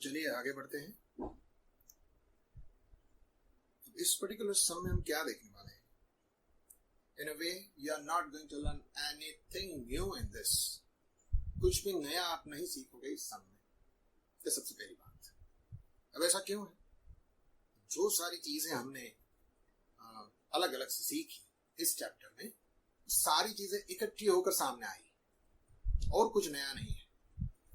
चलिए आगे बढ़ते हैं। इस पर्टिकुलर सम में हम क्या देखने वाले हैं? In a way you are not going to learn anything new in this. कुछ भी नया आप नहीं सीखोगे इस सम में। ये सबसे पहली बात। अब ऐसा क्यों है? जो सारी चीजें हमने अलग अलग से सीखी इस चैप्टर में, सारी चीजें इकट्ठी होकर सामने आई और कुछ नया नहीं है।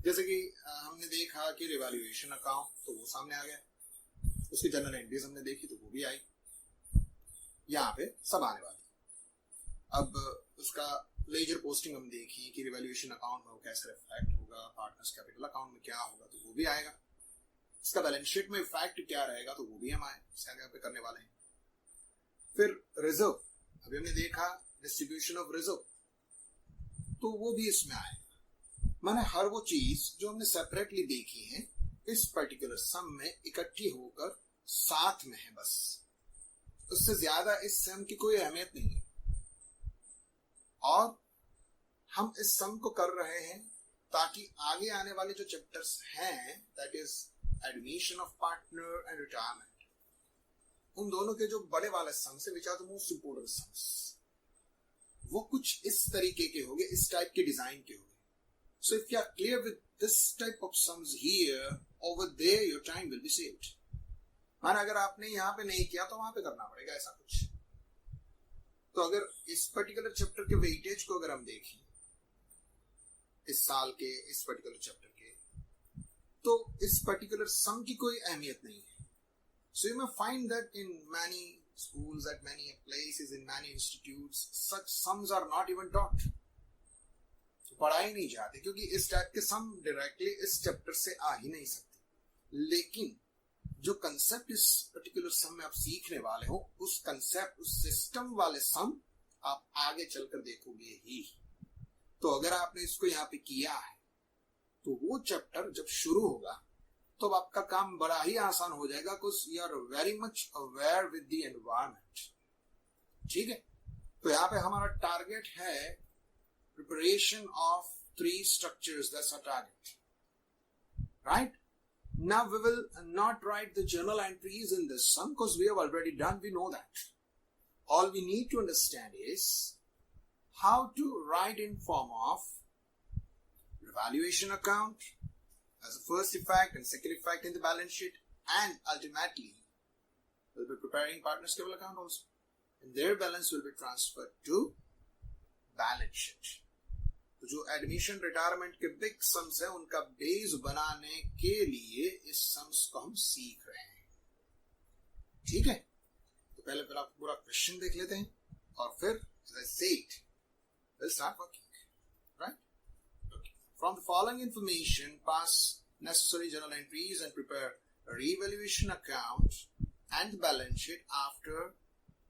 जैसे कि हमने देखा कि रिवैल्यूएशन अकाउंट, तो वो सामने आ गया। उसकी जनरल एंट्रीज हमने देखी तो वो भी आई। यहाँ पे सब आने वाली। अब उसका लेजर पोस्टिंग हम देखी कि रिवैल्यूएशन अकाउंट में वो कैसे रिफ्लेक्ट होगा, पार्टनर्स कैपिटल अकाउंट में क्या होगा तो वो भी आएगा। उसका बैलेंस शीट में इफेक्ट क्या रहेगा तो वो भी हम आगे पे करने वाले हैं। फिर रिजर्व, अभी हमने देखा डिस्ट्रीब्यूशन ऑफ रिजर्व, तो वो भी इसमें आएगा। माने हर वो चीज जो हमने सेपरेटली देखी है इस पर्टिकुलर सम में इकट्ठी होकर साथ में है। बस उससे ज्यादा इस सम की कोई अहमियत नहीं है। और हम इस सम को कर रहे हैं ताकि आगे आने वाले जो चैप्टर्स हैं, that is admission of partner and retirement, उन दोनों के जो बड़े वाले सम से, which are the most important sums, वो कुछ इस तरीके के होंगे, इस टाइप के डिजाइन के होंगे। So if you are clear with this type of sums here, over there your time will be saved. माना अगर आपने यहाँ पे नहीं किया तो वहां पे करना पड़ेगा ऐसा कुछ। तो अगर इस पर्टिकुलर चैप्टर के वेटेज को अगर हम देखें इस साल के इस पर्टिकुलर चैप्टर के, तो इस पर्टिकुलर सम की कोई अहमियत नहीं है। So you may find that in many schools, at many places, in many institutes, such sums are not even taught. पढ़ाई नहीं जाती क्योंकि इस टाइप के सम डायरेक्टली इस चैप्टर से आ ही नहीं सकते। लेकिन जो कंसेप्ट इस पर्टिकुलर सम में आप सीखने वाले हो, उस कंसेप्ट, उस सिस्टम वाले सम आप आगे चलकर देखोगे ही। तो अगर आपने इसको यहाँ पे किया है तो वो चैप्टर जब शुरू होगा तो आपका काम बड़ा ही आसान हो जाएगा, because you are very much aware with the environment. ठीक है, तो यहाँ पे हमारा टारगेट है preparation of 3 structures. That's our target, right? Now we will not write the journal entries in this sum because we have already done, we know that. All we need to understand is how to write in form of revaluation account as a first effect and second effect in the balance sheet, and ultimately we'll be preparing partners capital account also, and their balance will be transferred to balance sheet. तो जो admission retirement के big sums है उनका base बनाने के लिए इस sums को हम सीख रहे हैं। ठीक है, तो पहले पूरा क्वेश्चन देख लेते हैं और फिर as I said, we'll start working, right? Okay. From the following information, pass necessary journal entries and prepare a revaluation account and balance sheet after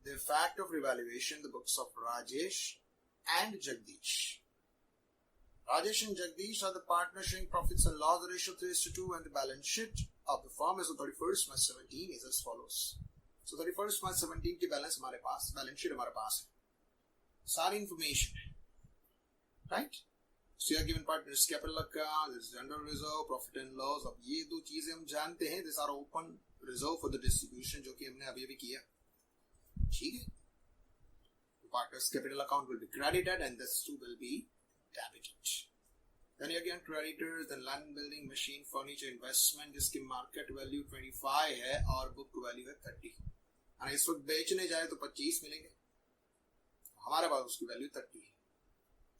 the fact of revaluation, the books of Rajesh and Jagdish. Rajesh and Jagdish are the partners showing profits and loss. The ratio 3:2 and the balance sheet of the firm is on 31st March 17 is as follows. So 31st March 17 की balance हमारे पास, balance sheet हमारे पास है, सारी information है, right? So you are given partners capital account, this general reserve, profit and loss. अब ये दो चीजें हम जानते हैं, these are open reserve for the distribution, जो कि हमने अभी किया। ठीक है, partners capital account will be credited and this too will be debited. Then again creditors, then land building, machine, furniture, investment जिसकी market value 25 है और book value है 30। और इस वक्त बेचने जाए तो 25 मिलेंगे, हमारे पास उसकी वैल्यू 30 है।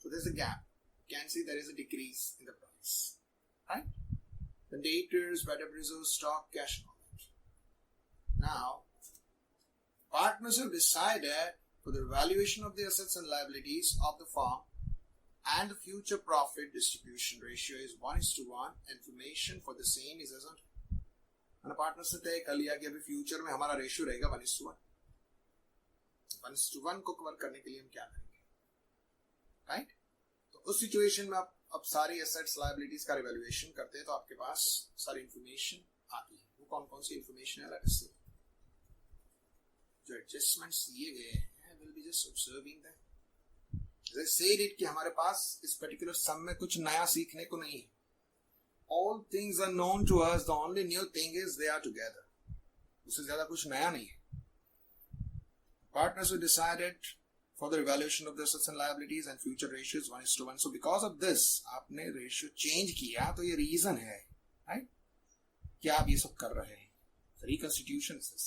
So there's a gap. You can see there is a decrease in the price, right? The debtors, better reserve, stock, cash, and all that. Now, partners have decided for the valuation of the assets and liabilities of the firm and the future profit distribution ratio is 1:1. Information for the same is as on. मैंने partner से तय कर लिया कि अभी future में हमारा ratio रहेगा 1:1। 1:1 को कवर करने के लिए हम क्या करेंगे, राइट? तो उस सिचुएशन में आप अब सारी एसेट्स लायबिलिटीज का रिवैल्यूएशन करते हैं तो आपके पास सारी इंफॉर्मेशन आती है। वो कौन कौन सी इंफॉर्मेशन है, अलग से जो एडजस्टमेंट्स दिए गए हैं, will be just observing that. जैसे सेड इट कि हमारे पास इस पर्टिकुलर सम में कुछ नया सीखने को नहीं है, all things are known to us. The only new thing is they are together. उससे ज्यादा कुछ नया नहीं है. Partners were decided for the evaluation of the assets and liabilities and future ratios 1:1. So because of this, आपने ratio change किया, तो ये reason है, right? कि आप ये सब कर रहे हैं. The reconstitution is this.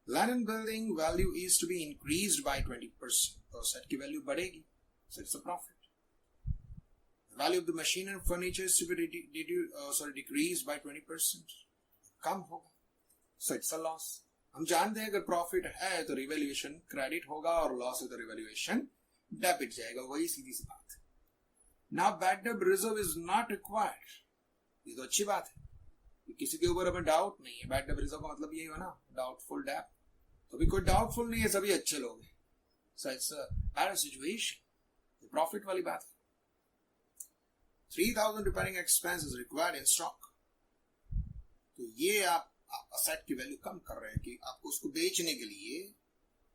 Land and building value is to be increased by 20%. तो asset की value बढ़ेगी. So it's a profit. The value of the machine and furniture is to be decreased by 20%. कम होगा. So it's a loss. हम जानते हैं अगर profit है तो रिवैल्यूएशन क्रेडिट होगा और लॉस है तो रिवैल्यूएशन डेबिट जाएगा. वही सीधी सी बात है. Now bad debt reserve is not required. ये तो अच्छी बात है. किसी के ऊपर हमें डाउट नहीं है. बैड डेट रिजर्व का मतलब यही है ना, डाउटफुल डेट. तो भी कोई डाउटफुल नहीं है, सभी अच्छे लोग हैं. So it's a bad situation. Profit वाली बात है. 3,000 repairing expense is required in stock. तो ये आप असेट की वैल्यू कम कर रहे हैं कि आपको उसको बेचने के लिए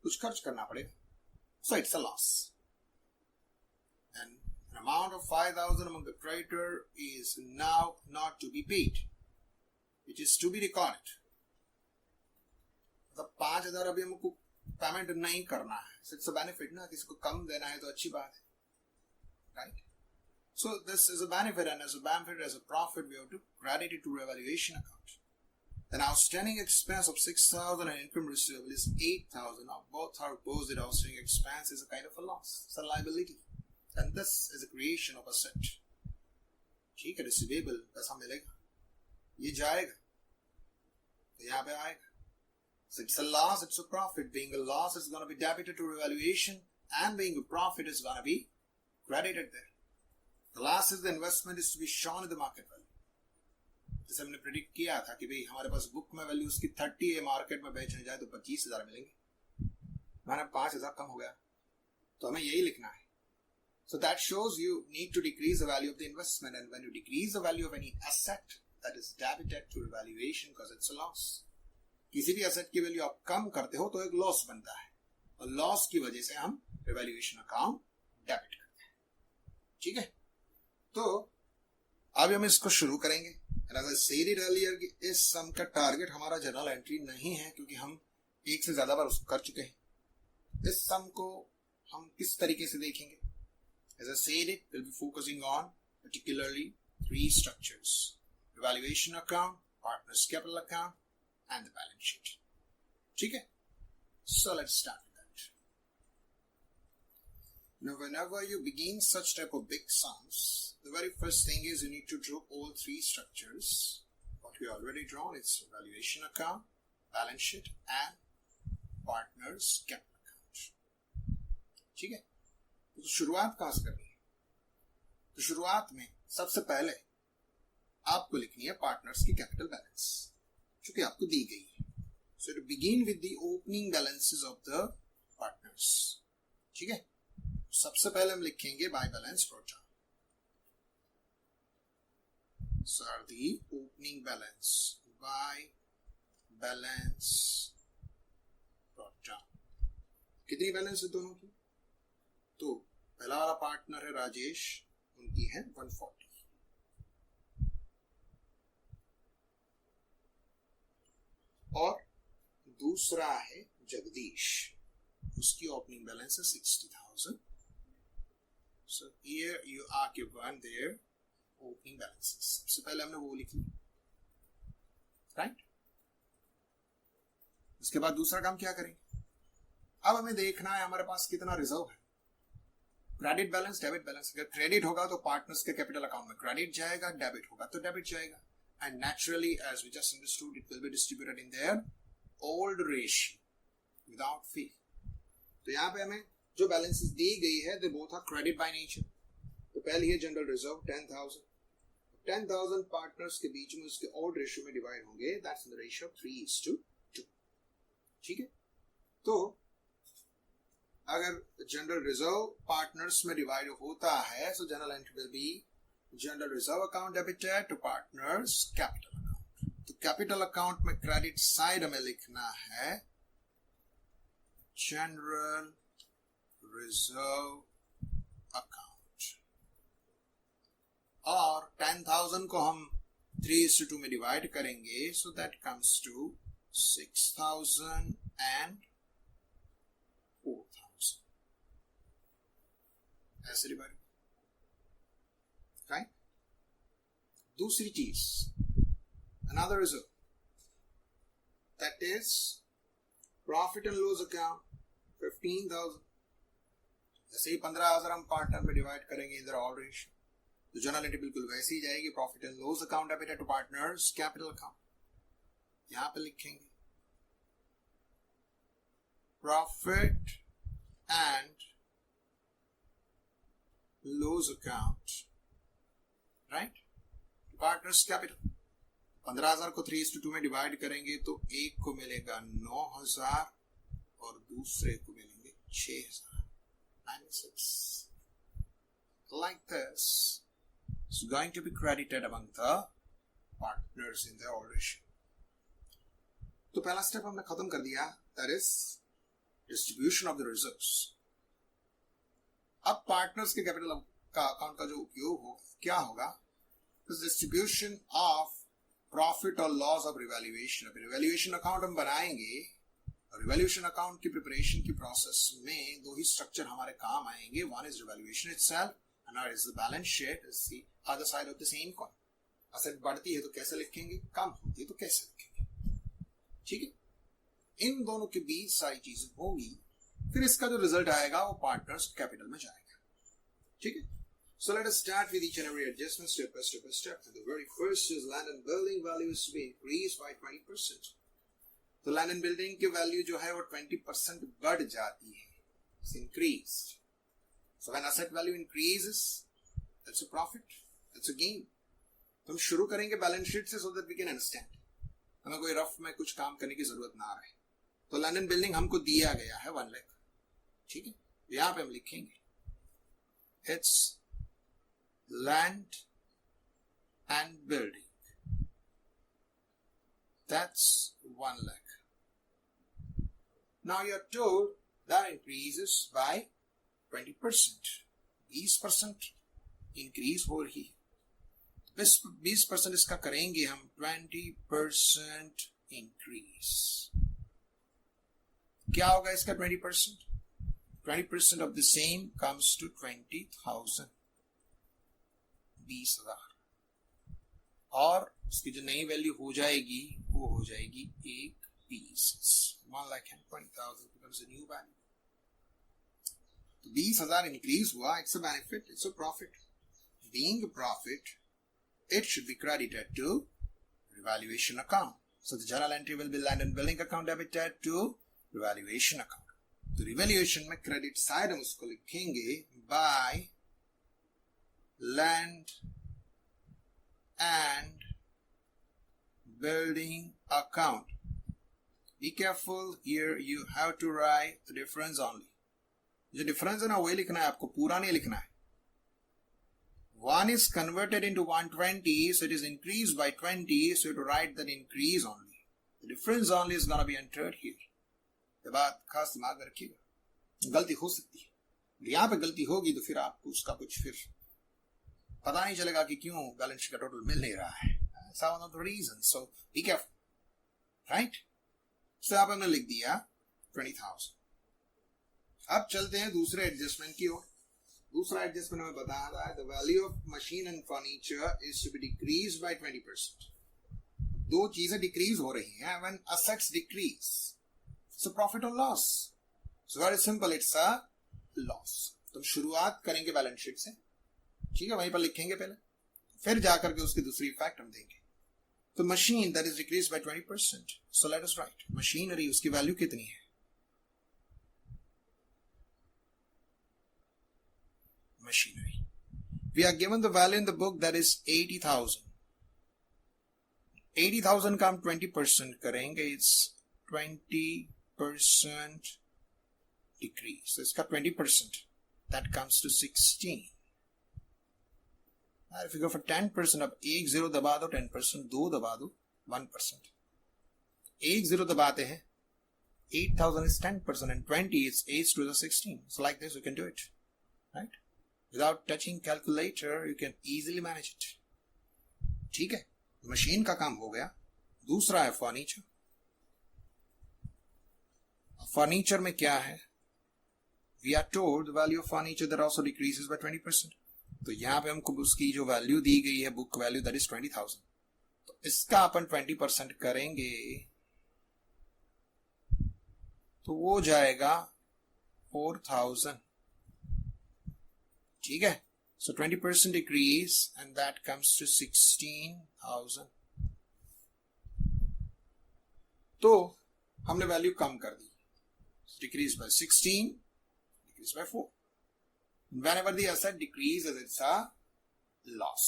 कुछ खर्च करना पड़ेगा. So it's a loss. And an amount of 5,000 among the creditor is now not to be paid. It is to be recorded. मतलब 5,000 अभी हमको पेमेंट नहीं करना है. So it's a benefit ना, किसी को कम देना है तो अच्छी बात है, right? So this is a benefit, and as a benefit, as a profit, we have to credit it to revaluation account. An outstanding expense of 6,000 and income receivable is 8,000. Now both are opposite. Outstanding expense is a kind of a loss. It's a liability. And this is a creation of asset. ठीक है, receivable पैसा मिलेगा, ये जाएगा, तो यहाँ पे आएगा. So it's a loss, it's a profit. Being a loss is going to be debited to revaluation, and being a profit is going to be credited there. The loss is the investment is to be shown in the market value. जैसे हमने predict किया था कि भाई हमारे पास book में value उसकी 30 है, मार्केट में बेचने जाए तो 25,000 मिलेंगे. मैंने 5,000 कम हो गया, तो हमें यही लिखना है. So that shows you need to decrease the value of the investment, and when you decrease the value of any asset, that is debited to revaluation because it's a loss. किसी भी एसेट की value आप कम करते हो तो एक loss बनता है, और लॉस की वजह से हम रिवैल्यूएशन अकाउंट डेबिट करते हैं. ठीक है, तो अब हम इसको शुरू करेंगे. And as I said it earlier, इस सम का टारगेट हमारा जर्नल एंट्री नहीं है, क्योंकि हम एक से ज्यादा बार उसको कर चुके हैं. इस सम को हम किस तरीके से देखेंगे? As I said it, we'll be focusing on particularly 3 structures: evaluation account, partners capital account, and the balance sheet. ठीक है? So let's start with that. Now, whenever you begin such type of big sums, the very first thing is you need to draw all 3 structures. What we already drawn, it's valuation account, balance sheet, and partners capital account. ठीक है? तो शुरुआत कहाँ से करनी है? तो शुरुआत में सबसे पहले आपको लिखनी है पार्टनर्स की कैपिटल बैलेंस, जो कि आपको दी गई है. So to begin with the opening balances of the partners. ठीक है? सबसे पहले हम लिखेंगे by balance brought. So the opening balance by balance brought. कितनी बैलेंस है दोनों की? तो पहला वाला पार्टनर है राजेश, उनकी है 140. और दूसरा है जगदीश, उसकी ओपनिंग बैलेंस है 60,000. So here you are given their opening balances. सबसे पहले हमने वो लिखी, राइट? उसके बाद दूसरा काम क्या करेंगे? अब हमें देखना है हमारे पास कितना रिजर्व है. Credit balance, debit balance. अगर क्रेडिट होगा तो पार्टनर्स के कैपिटल अकाउंट में क्रेडिट जाएगा, डेबिट होगा तो डेबिट जाएगा. And naturally, as we just understood, it will be distributed in their old ratio without fee. तो यहाँ पे हमें जो बैलेंसेस दी गई है, they both are credit by nature. तो पहली है जनरल रिजर्व 10,000. 10,000 पार्टनर्स के बीच में उसके old रेशियो में डिवाइड होंगे. That's in the ratio of 3:2. ठीक है? तो अगर जनरल रिजर्व पार्टनर्स में डिवाइड होता है, so general entry will be general reserve account debited to partners capital account. तो कैपिटल अकाउंट में क्रेडिट साइड हमें लिखना है जनरल रिजर्व अकाउंट, और 10,000 को हम 3:2 में डिवाइड करेंगे, so that comes to 6,000 and 4,000 ऐसे डिवाइड। राइट। दूसरी चीज, another result, that is profit and loss account 15,000। जैसे ही 15,000 हम पार्टनर में डिवाइड करेंगे इधर ऑल रेशियो, तो जनरलिटी बिल्कुल वैसी ही जाएगी। Profit and loss account debited to partners capital account, यहां पे लिखेंगे profit and loss account, right, partners capital. 15,000 को 3:2 में डिवाइड करेंगे तो एक को मिलेगा 9,000 और दूसरे को मिलेंगे 6,096। Like this, it's going to be credited among the partners in the old ratio. तो पहला स्टेप हमने खत्म कर दिया, that is distribution of the reserves। अब पार्टनर्स के कैपिटल का अकाउंट का जो उपयोग होगा क्या होगा, डिस्ट्रीब्यूशन ऑफ प्रॉफिट और लॉस ऑफ रिवैल्यूएशन। अब रिवैल्यूएशन अकाउंट हम बनाएंगे और रिवैल्यूएशन अकाउंट की प्रिपरेशन की प्रोसेस में दो ही स्ट्रक्चर हमारे काम आएंगे। One is revaluation itself, another is the balance sheet, is the other side of the same coin। Asset बढ़ती है तो कैसे लिखेंगे, कम होती है तो कैसे लिखेंगे, ठीक है। इन दोनों के बीच सारी चीजें होगी, फिर इसका जो रिजल्ट आएगा वो पार्टनर्स कैपिटल में जाएगा, ठीक है। So let us start with each and every adjustment step by step by step. And the very first is land and building value is to be increased by 20%. तो land and building की value जो है वो 20% बढ़ जाती है, it's increased। So when asset value increases, that's a profit, that's a gain। तो हम शुरू करेंगे बैलेंस शीट से so that we can understand, हमें कोई रफ में कुछ काम करने की जरूरत ना रहे। तो लैंड एंड बिल्डिंग हमको दिया गया है 1 लाख, ठीक है। यहां पे हम लिखेंगे it's land and building, that's 1 lakh. Now you are told that increases by 20%, 20% increase हो रही है। 20% इसका करेंगे हम 20% इंक्रीज। क्या होगा इसका 20%? 20% of the same comes to 20,000, 20,000। और उसकी जो नई वैल्यू हो जाएगी वो हो जाएगी 1 pieces. 1,20,000 becomes a new value। 20,000 increase हुआ, it's a benefit, it's a profit। Being a profit, it should be credited to revaluation account। So the journal entry will be land and building account debited to revaluation account। तो revaluation में credit side हम उसको लिखेंगे by land and building account। Be careful here, you have to write the difference only। जो difference है ना वही लिखना है आपको, पूरा नहीं लिखना है। 1 is converted into 120, so it is increased by 20, so you have to write that increase only। The difference only is gonna be entered here। ये बात खास दिमाग में रखिएगा, गलती हो सकती है, यहाँ पे गलती होगी तो फिर आपको उसका कुछ फिर पता नहीं चलेगा कि क्यों बैलेंस शीट का टोटल मिल नहीं रहा है। That's one of the reasons, so be careful, right? So यहाँ पे हमने लिख दिया 20,000। अब चलते हैं दूसरे एडजस्टमेंट की ओर। दूसरा एडजस्टमेंट हमें बताया था, the value of machine and furniture is to be decrease by 20%। दो चीजें डिक्रीज हो रही हैं, when assets decrease, so profit और loss. So very simple, it's a loss. तो शुरुआत करेंगे बैलेंस शीट से, ठीक है, वहीं पर लिखेंगे पहले, फिर जाकर के उसकी दूसरी इफेक्ट हम देंगे। तो machine that is decrease by 20%, so let us right machinery, उसकी वैल्यू कितनी है? Machinery. We are given the value in the book, that is 80,000। 80,000 का हम 20% करेंगे, it's 20% decrease। So इसका 20%, that comes to 16। If you go for 10%, अब 1 0 दबा दो, 10% 2 दबा दो, 1%। 1 0 दबाते हैं, 8,000 is 10% and 20 is 8 to the 16। So like this we can do it, right? Without touching calculator, you can easily manage it. ठीक है, मशीन का काम हो गया. दूसरा है फर्नीचर. फर्नीचर में क्या है? We are told the value of furniture that also decreases by 20%. तो यहां पे हमको उसकी जो वैल्यू दी गई है, बुक वैल्यू, दैट इज 20,000. तो इसका अपन 20% करेंगे तो वो जाएगा 4,000. ठीक है, so 20% decrease and that comes to 16,000. तो हमने वैल्यू कम कर दी. Decrease by 16, decrease by 4. Whenever the asset decreases, it's a loss.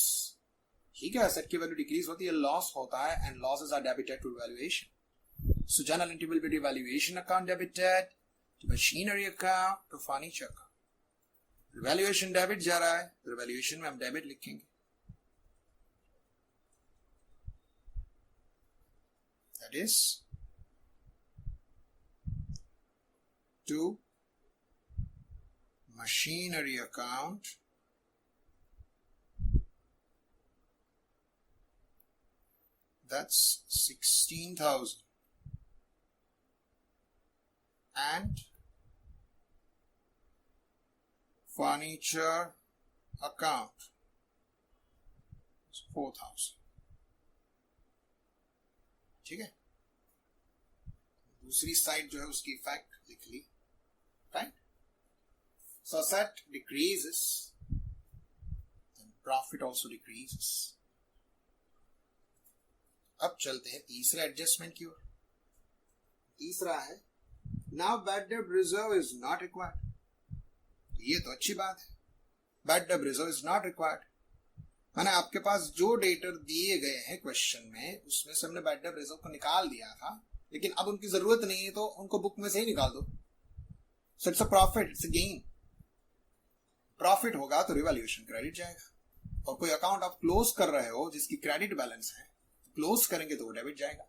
ठीक है, asset की वैल्यू डिक्रीज होती है, लॉस होता है, and losses are debited to valuation. So journal entry will be the valuation account debited to machinery account to furniture account. Valuation debit जा रहा है, तो वैल्यूएशन में हम डेबिट लिखेंगे. That is to machinery account that's 16,000 and furniture account 4,000. ठीक है, दूसरी साइड जो है उसकी इफेक्ट लिख ली. Right, so asset decreases then profit also decreases. अब चलते हैं तीसरे एडजस्टमेंट की ओर. तीसरा है now bad debt reserve is not required. ये तो अच्छी बात है, bad debt reserve is not required. माने आपके पास जो डेटर दिए गए हैं क्वेश्चन में, उसमें से हमने बैड डेट रिजर्व को निकाल दिया था, लेकिन अब उनकी जरूरत नहीं है, तो उनको बुक में से ही निकाल दो. So it's a profit, it's a gain. Profit होगा तो रिवैल्यूएशन क्रेडिट जाएगा. और कोई अकाउंट आप क्लोज कर रहे हो जिसकी क्रेडिट बैलेंस है, क्लोज करेंगे तो वो डेबिट जाएगा.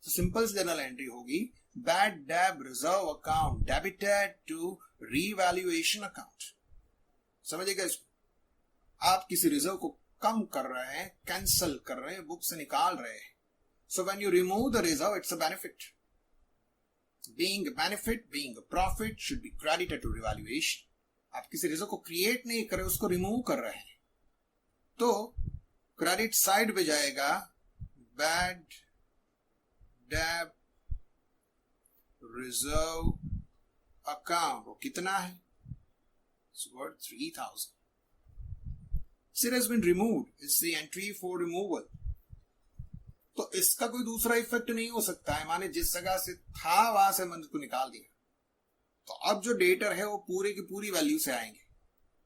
तो सिंपल जर्नल एंट्री होगी bad debt reserve account debited to revaluation account. समझिएगा इसको. आप किसी रिजर्व को कम कर रहे हैं, कैंसल कर रहे हैं, बुक से निकाल रहे हैं. So when you remove the reserve, it's a benefit. Being a benefit, being a profit should be credited to revaluation. आप किसी रिजर्व को क्रिएट नहीं कर रहे, उसको रिमूव कर रहे हैं, तो क्रेडिट साइड पे जाएगा बैड डेट रिजर्व अकाउंट. वो कितना है? It's worth 3,000. It has been removed. It's the entry for removal. तो इसका कोई दूसरा इफेक्ट नहीं हो सकता है. माने जिस जगह से था वहां से मन को निकाल दिया, तो अब जो डेटर है वो पूरे की पूरी वैल्यू से आएंगे.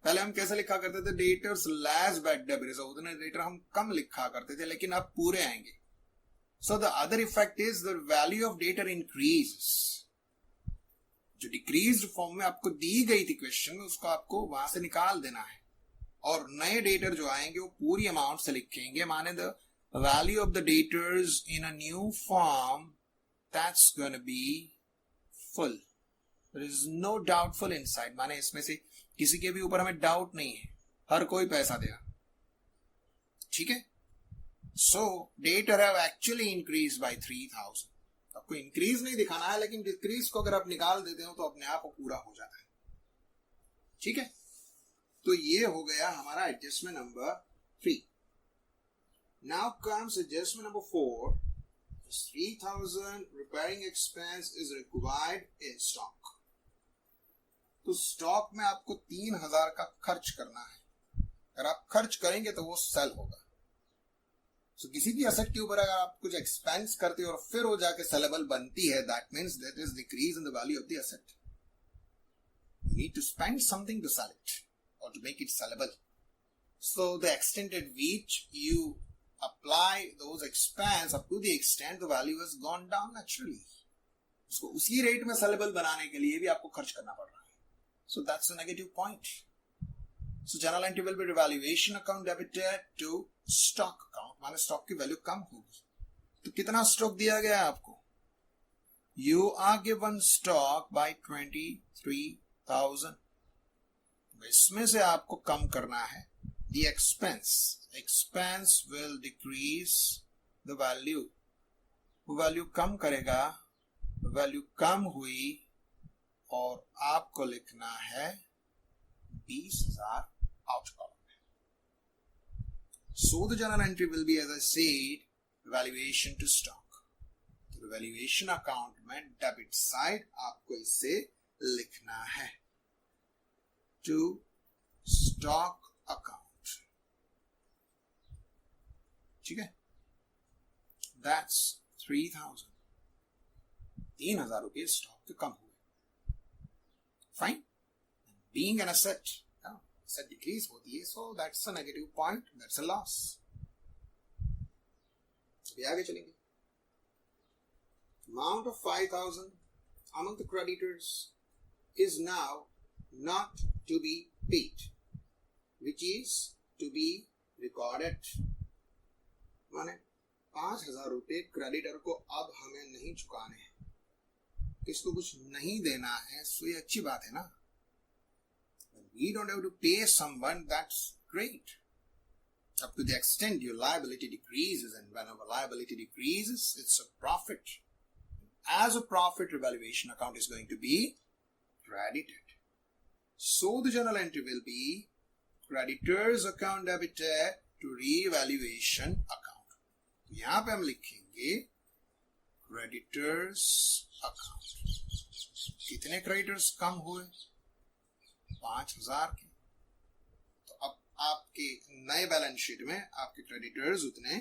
पहले हम कैसे लिखा करते थे? Debtors less bad debt reserve. उतने डेटर हम कम लिखा करते थे, लेकिन अब पूरे आएंगे. So the other effect is the value of debtor increases. जो डिक्रीज्ड फॉर्म में आपको दी गई थी क्वेश्चन में, उसको आपको वहां से निकाल देना है, और नए डेटर जो आएंगे वो पूरी अमाउंट से लिखेंगे. माने the value of the debtors in a new form that's gonna be full. There is no doubtful inside. माने इसमें से किसी के भी ऊपर हमें डाउट नहीं है, हर कोई पैसा देगा. ठीक है, so debtor have actually increase by 3,000. आपको इंक्रीज नहीं दिखाना है, लेकिन डिक्रीज को अगर आप निकाल देते हो तो अपने आप पूरा हो जाता है. ठीक है, तो ये हो गया हमारा adjustment number 3. Now comes adjustment number 4. 3,000 repairing expense is required in stock. तो स्टॉक में आपको 3,000 का खर्च करना है. अगर आप खर्च करेंगे तो वो सेल होगा. So, किसी भी एसेट के ऊपर अगर आप कुछ एक्सपेंस करते हो और फिर वो जाके सेलेबल बनती है, that means that is decrease in the value of the asset. You need to spend something to sell it or to make it sellable. So the extent at which you apply those expense, up to the extent the value has gone down naturally. उसको उसी rate में saleable बनाने के लिए भी आपको खर्च करना पड़ रहा है. So that's a negative point. So journal entry will be revaluation account debited to stock account. माने स्टॉक की वैल्यू कम होगी. तो कितना स्टॉक दिया गया है आपको? You are given stock by 23,000. इसमें से आपको कम करना है the expense will decrease the value, वो वैल्यू कम करेगा, वैल्यू कम हुई और आपको लिखना है 20,000 आउट कॉलम में. So the journal entry will be, as I said, valuation to stock. तो वैल्यूएशन अकाउंट में डेबिट साइड आपको इसे लिखना है टू स्टॉक अकाउंट. ठीक है, दैट्स 3,000 रुपये स्टॉक के कम हुए. Fine. Being an asset, asset decrease होती है, so that's a negative point, that's a loss. अभी आगे चलेंगे. Amount of 5,000 among the creditors is now not to be paid, which is to be recorded. माने 5,000 रुपये creditor को अब हमें नहीं चुकाने हैं, किसको कुछ नहीं देना है, सो ये अच्छी बात है ना. We don't have to pay someone, that's great. Up to the extent your liability decreases, and whenever liability decreases, it's a profit. As a profit, revaluation account is going to be credited. So the journal entry will be creditors account debited to revaluation account. यहाँ पे हम लिखेंगे creditors account. कितने creditors कम हुए? 5,000 के. तो अब आपके नए बैलेंस शीट में आपके क्रेडिटर्स उतने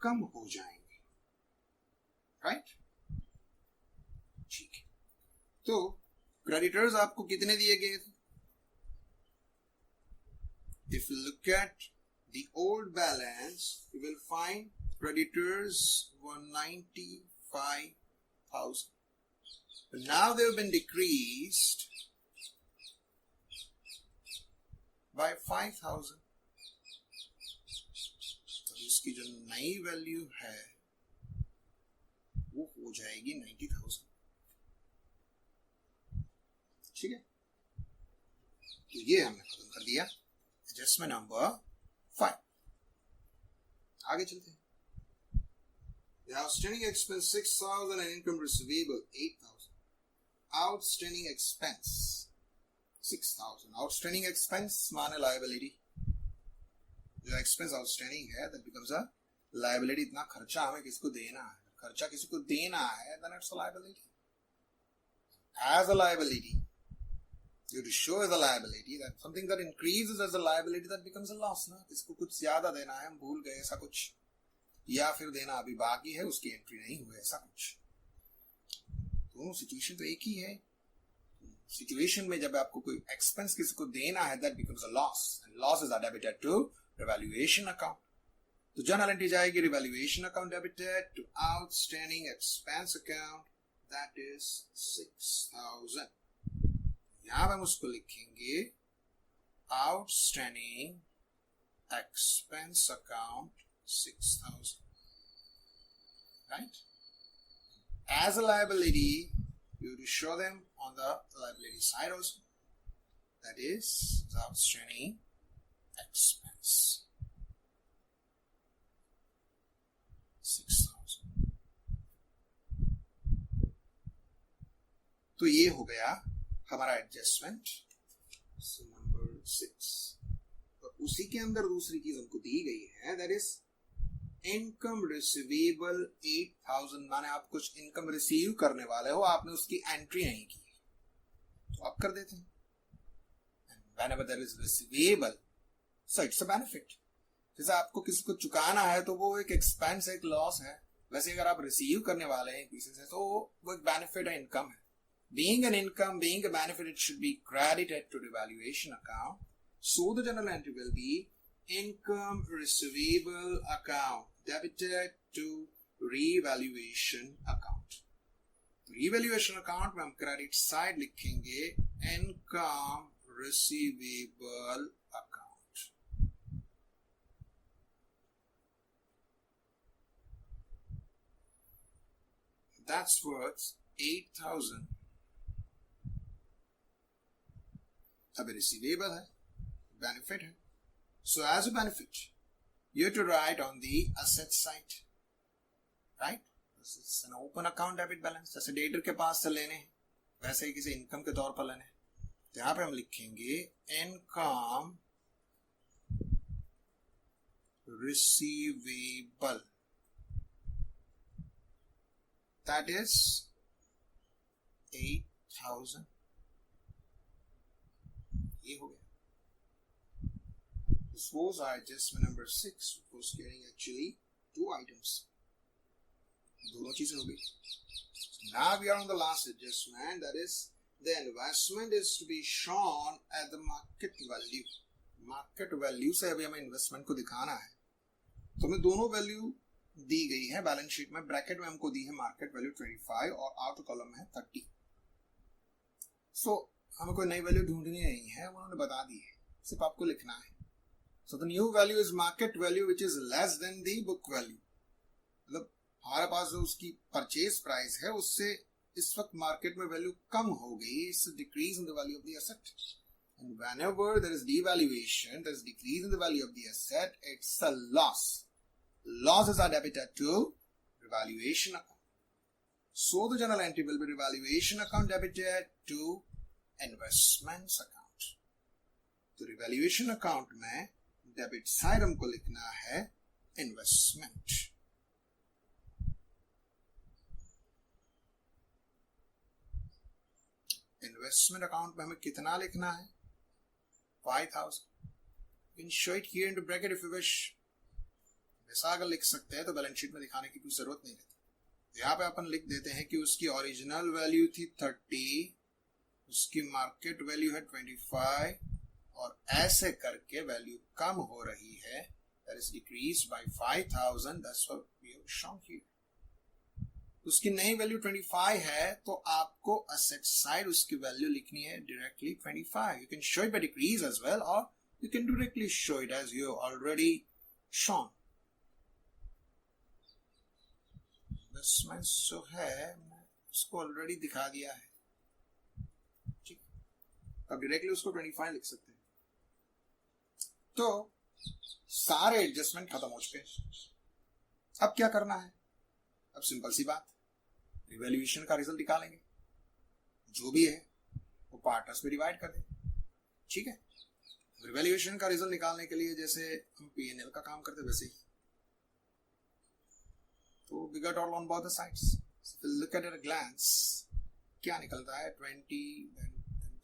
कम हो जाएंगे. राइट? ठीक है. तो क्रेडिटर्स आपको कितने दिए गए थे? If you look at the old balance, you will find creditors were 95,000. But now they have been decreased by 5,000. तो इसकी जो नई वैल्यू है वो हो जाएगी 90,000. ठीक है, तो ये हमने खत्म कर दिया एडजस्टमेंट नंबर 5. आगे चलते हैं. The outstanding expense 6,000 and income receivable 8,000. Outstanding expense 6,000. Outstanding expense माने liability. जो expense outstanding है that becomes a liability. इतना खर्चा हमें किसको देना है, खर्चा किसी को देना है, then it's a liability. As a liability, you have to show as a liability that something that increases as a liability that becomes a loss. ना किसको कुछ ज्यादा देना है, हम भूल गए ऐसा कुछ, या फिर देना अभी बाकी है, उसकी एंट्री नहीं हुई, ऐसा कुछ. दोनों सिचुएशन तो एक ही है. सिचुएशन में जब आपको कोई एक्सपेंस किसी को देना है, that becomes a loss, and losses are debited to revaluation account. तो जर्नल एंट्री जाएगी revaluation account debited to outstanding expense account, that is 6,000. यहां पर हम उसको लिखेंगे outstanding expense account 6,000. Right? As a liability, you have to show them on the liability side also. That is the outstanding expense 6,000. तो ये हो गया हमारा एडजस्टमेंट नंबर 6. और उसी के अंदर दूसरी चीज हमको दी गई है, दैट इज इनकम रिसीवेबल 8,000. माने आप कुछ इनकम रिसीव करने वाले हो, आपने उसकी एंट्री नहीं की, तो आप कर देते हैं. whenever there is receivable, so it's a benefit. जैसे आपको किसी को चुकाना है तो वो एक एक्सपेंस, एक लॉस है. वैसे अगर आप रिसीव करने वाले हैं किसी से, तो वो एक बेनिफिट है, इनकम है. Being an income, being a benefit, it should be credited to the valuation account. So the journal entry will be income receivable account debited to revaluation account. Revaluation account में हम credit side लिखेंगे income receivable account. That's worth 8,000. अब receivable है, benefit है. So as a benefit, you have to write on the asset side, right? This is an open account debit balance. जैसे debtor के पास से लेने हैं, वैसे ही किसी इनकम के तौर पर लेने हैं. तो यहाँ पे हम लिखेंगे इनकम receivable. That is 8,000. ये हो गया. This was our adjustment number 6, which was getting actually 2 items. दोनों चीजें हो गई. Now we are on the last adjustment, that is the investment is to be shown at the market value. Market value से अभी हमें investment को दिखाना है. तो हमें दोनों वैल्यू दी गई है बैलेंस शीट में. ब्रैकेट में हमको दी है मार्केट वैल्यू 25 और आउटर कॉलम में है 30. सो हमें कोई नई वैल्यू ढूंढनी नहीं है, उन्होंने बता दी है, सिर्फ आपको लिखना है. So the new value is market value which is less than the book value. मतलब हमारे पास जो उसकी परचेज प्राइस है उससे इस वक्त मार्केट में वैल्यू कम हो गई. It's decrease in the value of the asset. And whenever there is devaluation, there is decrease in the value of the asset, it's a loss. Losses are debited to revaluation account. So the journal entry will be revaluation account debited to investments account. तो revaluation account में debit side हमको लिखना है investment. Investment account में हमें कितना लिखना है? 5,000. You can show it here into bracket if you wish. ऐसा अगर लिख सकते हैं तो बैलेंस शीट में दिखाने की कोई जरूरत नहीं रहती. यहाँ पे अपन लिख देते हैं कि उसकी ओरिजिनल वैल्यू थी 30, उसकी मार्केट वैल्यू है 25 और ऐसे करके वैल्यू कम हो रही है. That is decreased by 5,000. That's what we have shown here. उसकी नई वैल्यू 25 है तो आपको असेट साइड उसकी वैल्यू लिखनी है directly 25. You can show it by decrease as well और you can directly show it as you already shown. Investments जो है उसको ऑलरेडी दिखा दिया है. ठीक, अब डायरेक्टली उसको 25 लिख सकते हैं. तो सारे एडजस्टमेंट खत्म हो चुके हैं. अब क्या करना है? अब सिंपल सी बात, रिवैल्यूएशन का रिजल्ट निकालेंगे. जो भी है वो पार्टनर्स में डिवाइड कर देंगे. ठीक है. रिवैल्यूएशन का रिजल्ट निकालने के लिए जैसे हम पीएनएल का काम करते वैसे ही, तो we got all on both the sides. So if you look at it at a glance, क्या निकलता है? 20, then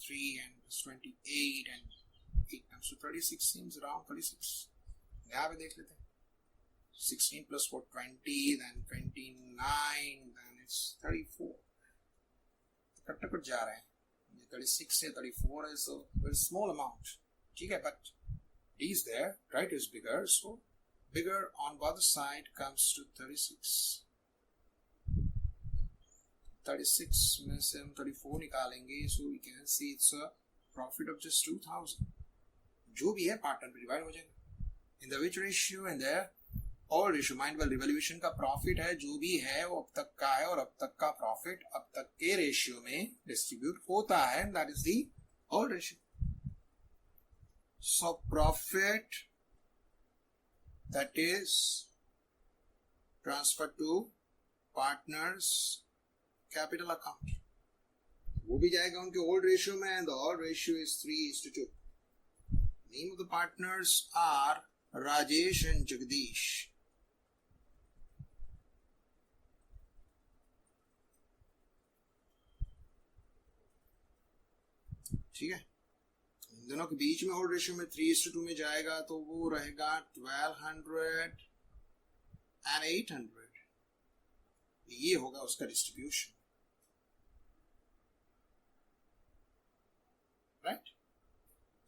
3 and 28 and 8 times to 36 seems around 36. यहाँ पे देख लेते हैं. 16 plus 4, 20, then 29, then it's 34. Cut cut जा रहे हैं. 36 से 34 is a very small amount. ठीक है, but D is there, right? Is bigger, so bigger on both side comes to 36. 36 में से हम 34 निकालेंगे, so we can see it's a profit of just 2,000. जो भी है पार्टनर पे डिवाइड हो जाएगा. In the which ratio and there और रेशियो माइंड वेल रिवैल्यूएशन का प्रॉफिट है जो भी है वो अब तक का है और अब तक का प्रॉफिट अब तक के रेशियो में डिस्ट्रीब्यूट होता है. That is the whole ratio. So profit that is transfer to partners capital account वो भी जाएगा उनके ओल्ड रेशियो में. And the old ratio is 3:2. Name of the partners are Rajesh and Jagdish. ठीक है. इन दोनों के बीच में होल्ड रेशियो में 3:2 में जाएगा तो वो रहेगा 1200 and 800. ये होगा उसका डिस्ट्रीब्यूशन. राइट.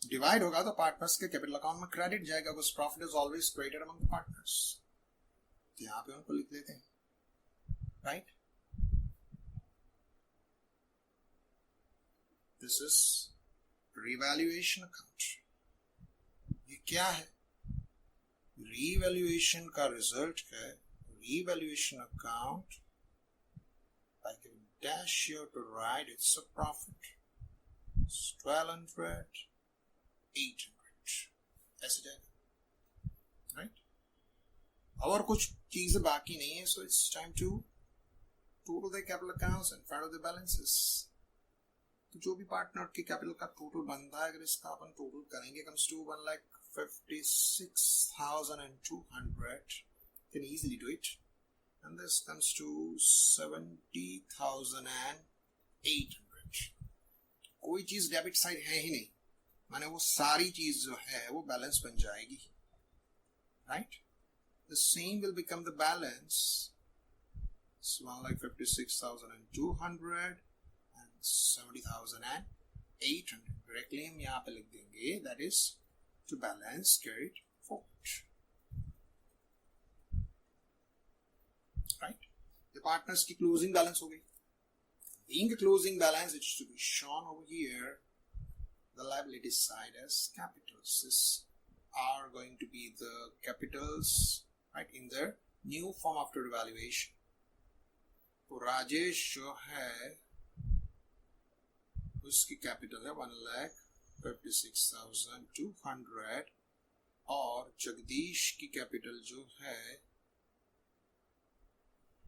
डिवाइड होगा तो पार्टनर्स के कैपिटल अकाउंट में क्रेडिट जाएगा because profit is always created among the partners. यहां पे उनको लिख लेते हैं. Right. This is revaluation account. ये क्या है? रिवैल्यूएशन का रिजल्ट है revaluation account. I can dash here to write it's a profit. It's 1200 800 ऐसे जाएगा, राइट? और कुछ चीजें बाकी नहीं है, so it's time to total the capital accounts and file the balances. तो जो भी पार्टनर के कैपिटल का टोटल बनता है, अगर इसका अपन टोटल करेंगे, comes to 1,56,200. Can easily do it. And this comes to 70,800. कोई चीज डेबिट साइड है ही नहीं, माने वो सारी चीज जो है वो बैलेंस बन जाएगी, right? The same will become the balance. It's 1,56,200 and 70,800. Directly हम यहाँ पे लिख देंगे, that is to balance carried forward. Right? The partners की closing balance हो गई. Being a closing balance, it is to be shown over here. The liability side as capitals. These are going to be the capitals, right, in their new form after evaluation. तो राजेश जो है उसकी capital है 1,56,200 और जगदीश की capital जो है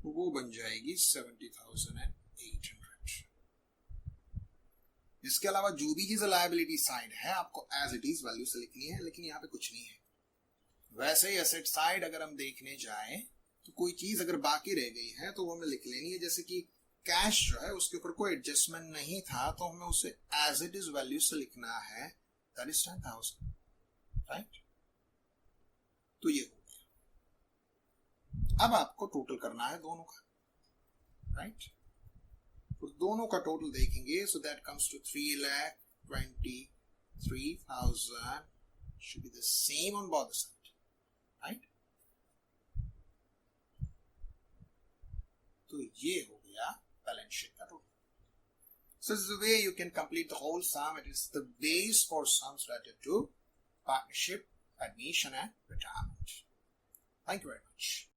वो बन जाएगी 70,800. इसके अलावा जो भी चीज लायबिलिटी साइड है आपको एज इट इज वैल्यू से लिखनी है, लेकिन यहाँ पे कुछ नहीं है. वैसे ही एसेट साइड अगर हम देखने जाएं तो कोई चीज अगर बाकी रह गई है तो वो हमें लिख लेनी है. जैसे कि कैश जो है उसके ऊपर कोई एडजस्टमेंट नहीं था तो हमें उसे एज इट इज वैल्यू से लिखना है, दैट इज 10,000, राइट? तो ये हो गया. अब आपको टोटल करना है दोनों का, राइट? तो दोनों का टोटल देखेंगे, so that comes to 3,23,000. should be the same on both sides, right? तो ये हो गया बैलेंस शीट का total. So this is the way you can complete the whole sum. It is the base for sums related to partnership, admission and retirement. Thank you very much.